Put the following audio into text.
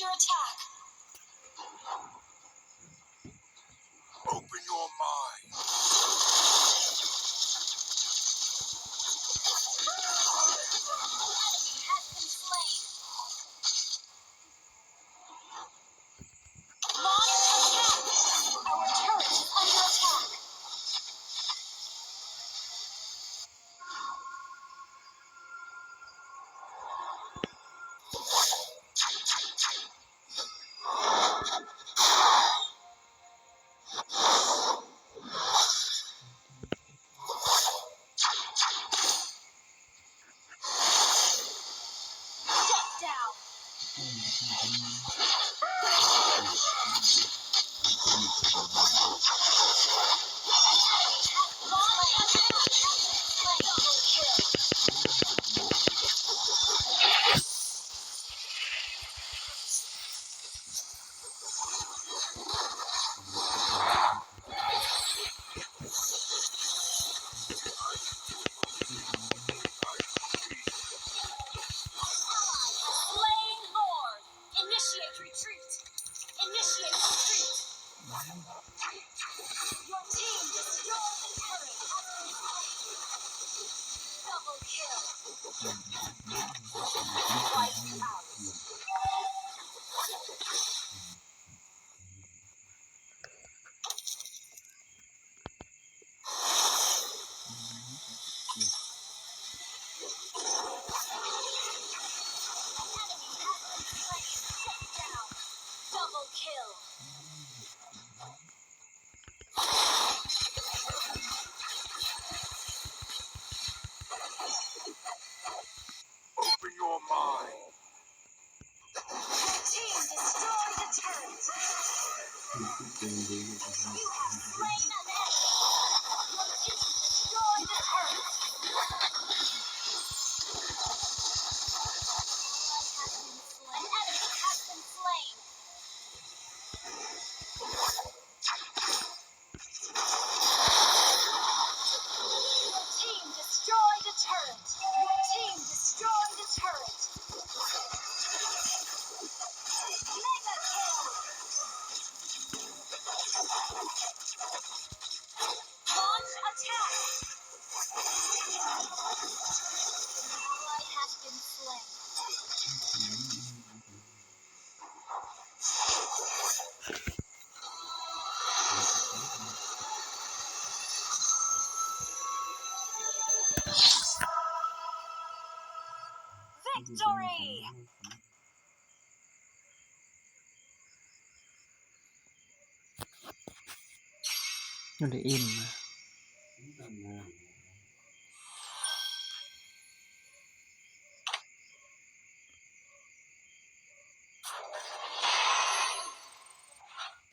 under attack. Open your mind. Open your mind. Team destroyed the turret. You have slain an enemy. Your team destroyed the turret. An enemy has been slain. Your team destroyed a turret. Your team destroyed a turret. Mega kill. Launch attack. Ally has been slain. Victory! Nó để im mà.